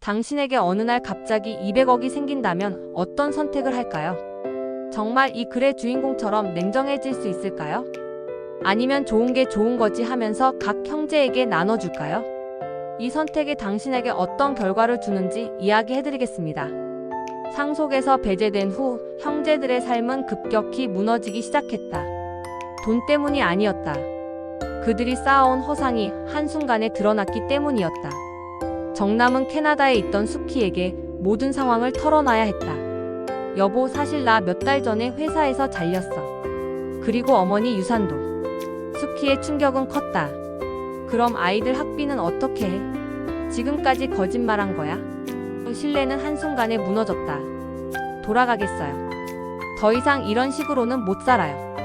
당신에게 어느 날 갑자기 200억이 생긴다면 어떤 선택을 할까요? 정말 이 글의 주인공처럼 냉정해질 수 있을까요? 아니면 좋은 게 좋은 거지 하면서 각 형제에게 나눠줄까요? 이 선택이 당신에게 어떤 결과를 주는지 이야기해드리겠습니다. 상속에서 배제된 후 형제들의 삶은 급격히 무너지기 시작했다. 돈 때문이 아니었다. 그들이 쌓아온 허상이 한순간에 드러났기 때문이었다. 정남은 캐나다에 있던 수키에게 모든 상황을 털어놔야 했다. 여보, 사실 나 몇 달 전에 회사에서 잘렸어. 그리고 어머니 유산도. 수키의 충격은 컸다. 그럼 아이들 학비는 어떻게 해? 지금까지 거짓말한 거야? 신뢰는 한순간에 무너졌다. 돌아가겠어요. 더 이상 이런 식으로는 못 살아요.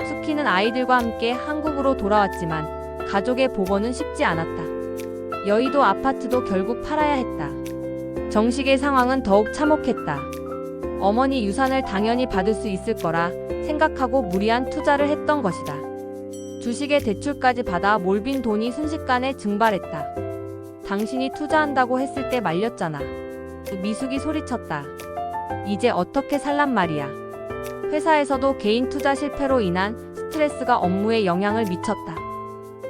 수키는 아이들과 함께 한국으로 돌아왔지만 가족의 복원은 쉽지 않았다. 여의도 아파트도 결국 팔아야 했다. 정식의 상황은 더욱 참혹했다. 어머니 유산을 당연히 받을 수 있을 거라 생각하고 무리한 투자를 했던 것이다. 주식에 대출까지 받아 몰빈 돈이 순식간에 증발했다. 당신이 투자한다고 했을 때 말렸잖아. 미숙이 소리쳤다. 이제 어떻게 살란 말이야. 회사에서도 개인 투자 실패로 인한 스트레스가 업무에 영향을 미쳤다.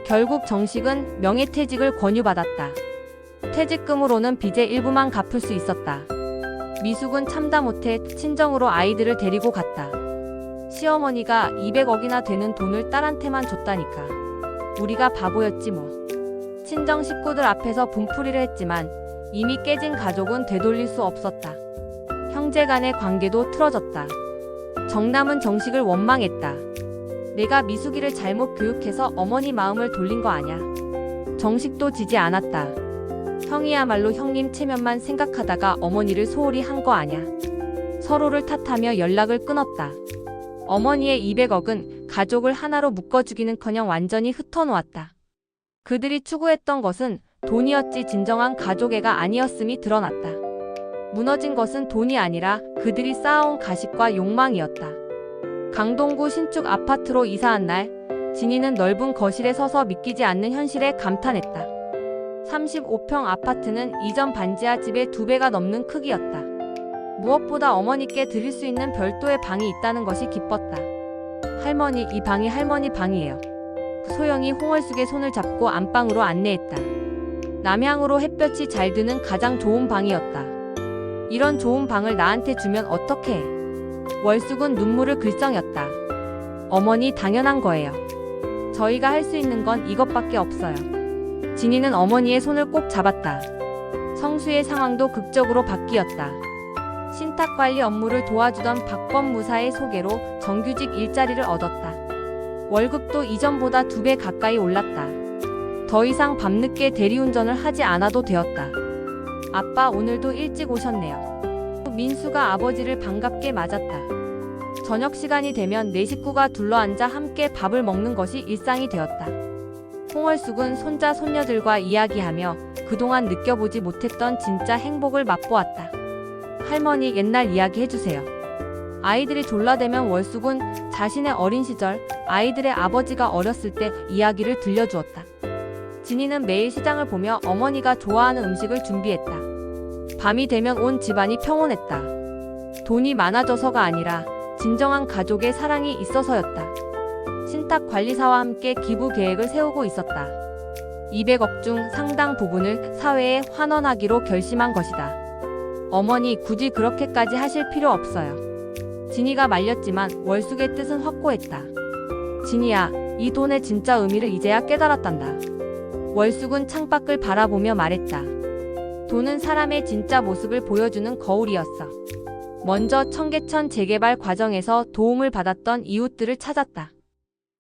결국 정식은 명예퇴직을 권유받았다. 퇴직금으로는 빚의 일부만 갚을 수 있었다. 미숙은 참다 못해 친정으로 아이들을 데리고 갔다. 시어머니가 200억이나 되는 돈을 딸한테만 줬다니까. 우리가 바보였지 뭐. 친정 식구들 앞에서 분풀이를 했지만 이미 깨진 가족은 되돌릴 수 없었다. 형제 간의 관계도 틀어졌다. 정남은 정식을 원망했다. 내가 미숙이를 잘못 교육해서 어머니 마음을 돌린 거 아냐. 정식도 지지 않았다. 형이야말로 형님 체면만 생각하다가 어머니를 소홀히 한 거 아냐. 서로를 탓하며 연락을 끊었다. 어머니의 200억은 가족을 하나로 묶어주기는커녕 완전히 흩어놓았다. 그들이 추구했던 것은 돈이었지 진정한 가족애가 아니었음이 드러났다. 무너진 것은 돈이 아니라 그들이 쌓아온 가식과 욕망이었다. 강동구 신축 아파트로 이사한 날, 진이는 넓은 거실에 서서 믿기지 않는 현실에 감탄했다. 35평 아파트는 이전 반지하 집의 2배가 넘는 크기였다. 무엇보다 어머니께 드릴 수 있는 별도의 방이 있다는 것이 기뻤다. 할머니, 이 방이 할머니 방이에요. 소영이 홍월숙의 손을 잡고 안방으로 안내했다. 남향으로 햇볕이 잘 드는 가장 좋은 방이었다. 이런 좋은 방을 나한테 주면 어떡해. 월숙은 눈물을 글썽였다. 어머니, 당연한 거예요. 저희가 할 수 있는 건 이것밖에 없어요. 진이는 어머니의 손을 꼭 잡았다. 성수의 상황도 극적으로 바뀌었다. 신탁관리 업무를 도와주던 박범무사의 소개로 정규직 일자리를 얻었다. 월급도 이전보다 2배 가까이 올랐다. 더 이상 밤늦게 대리운전을 하지 않아도 되었다. 아빠, 오늘도 일찍 오셨네요. 민수가 아버지를 반갑게 맞았다. 저녁 시간이 되면 네 식구가 둘러앉아 함께 밥을 먹는 것이 일상이 되었다. 홍월숙은 손자 손녀들과 이야기하며 그동안 느껴보지 못했던 진짜 행복을 맛보았다. 할머니, 옛날 이야기 해주세요. 아이들이 졸라대면 월숙은 자신의 어린 시절, 아이들의 아버지가 어렸을 때 이야기를 들려주었다. 진이는 매일 시장을 보며 어머니가 좋아하는 음식을 준비했다. 밤이 되면 온 집안이 평온했다. 돈이 많아져서가 아니라 진정한 가족의 사랑이 있어서였다. 신탁관리사와 함께 기부 계획을 세우고 있었다. 200억 중 상당 부분을 사회에 환원하기로 결심한 것이다. 어머니, 굳이 그렇게까지 하실 필요 없어요. 진이가 말렸지만 월숙의 뜻은 확고했다. 진이야, 이 돈의 진짜 의미를 이제야 깨달았단다. 월숙은 창밖을 바라보며 말했다. 돈은 사람의 진짜 모습을 보여주는 거울이었어. 먼저 청계천 재개발 과정에서 도움을 받았던 이웃들을 찾았다.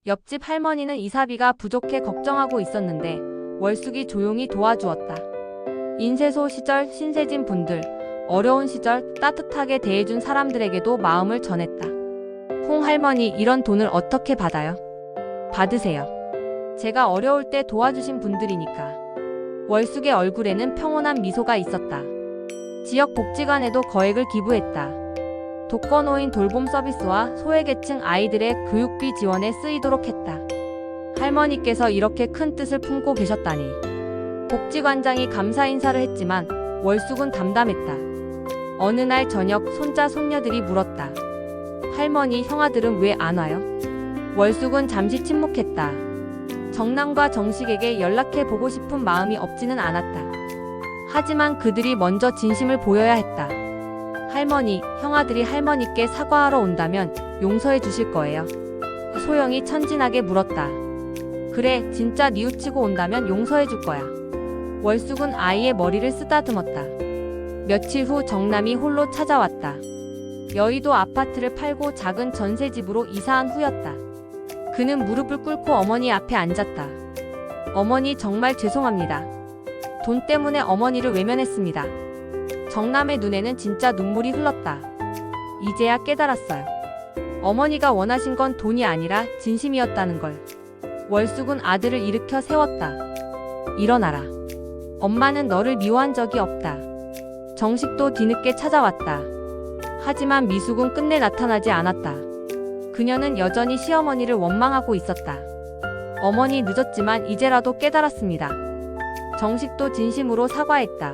옆집 할머니는 이사비가 부족해 걱정하고 있었는데 월숙이 조용히 도와주었다. 인쇄소 시절 신세진 분들, 어려운 시절 따뜻하게 대해준 사람들에게도 마음을 전했다. 홍 할머니, 이런 돈을 어떻게 받아요? 받으세요. 제가 어려울 때 도와주신 분들이니까. 월숙의 얼굴에는 평온한 미소가 있었다. 지역 복지관에도 거액을 기부했다. 독거노인 돌봄 서비스와 소외계층 아이들의 교육비 지원에 쓰이도록 했다. 할머니께서 이렇게 큰 뜻을 품고 계셨다니. 복지관장이 감사 인사를 했지만 월숙은 담담했다. 어느 날 저녁 손자 손녀들이 물었다. 할머니, 형아들은 왜 안 와요? 월숙은 잠시 침묵했다. 정남과 정식에게 연락해 보고 싶은 마음이 없지는 않았다. 하지만 그들이 먼저 진심을 보여야 했다. 할머니, 형아들이 할머니께 사과하러 온다면 용서해 주실 거예요? 소영이 천진하게 물었다. 그래, 진짜 뉘우치고 온다면 용서해 줄 거야. 월숙은 아이의 머리를 쓰다듬었다. 며칠 후 정남이 홀로 찾아왔다. 여의도 아파트를 팔고 작은 전세집으로 이사한 후였다. 그는 무릎을 꿇고 어머니 앞에 앉았다. 어머니, 정말 죄송합니다. 돈 때문에 어머니를 외면했습니다. 정남의 눈에는 진짜 눈물이 흘렀다. 이제야 깨달았어요. 어머니가 원하신 건 돈이 아니라 진심이었다는 걸. 월숙은 아들을 일으켜 세웠다. 일어나라. 엄마는 너를 미워한 적이 없다. 정식도 뒤늦게 찾아왔다. 하지만 미숙은 끝내 나타나지 않았다. 그녀는 여전히 시어머니를 원망하고 있었다. 어머니, 늦었지만 이제라도 깨달았습니다. 정식도 진심으로 사과했다.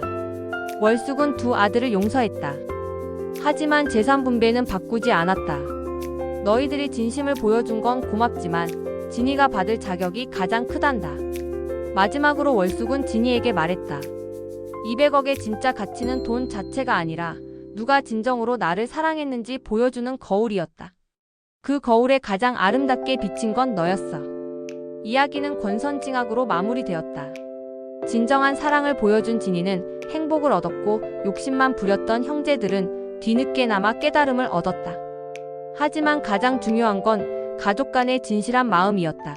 월숙은 두 아들을 용서했다. 하지만 재산 분배는 바꾸지 않았다. 너희들이 진심을 보여준 건 고맙지만 진이가 받을 자격이 가장 크단다. 마지막으로 월숙은 진이에게 말했다. 200억의 진짜 가치는 돈 자체가 아니라 누가 진정으로 나를 사랑했는지 보여주는 거울이었다. 그 거울에 가장 아름답게 비친 건 너였어. 이야기는 권선징악으로 마무리되었다. 진정한 사랑을 보여준 진이는 행복을 얻었고 욕심만 부렸던 형제들은 뒤늦게나마 깨달음을 얻었다. 하지만 가장 중요한 건 가족 간의 진실한 마음이었다.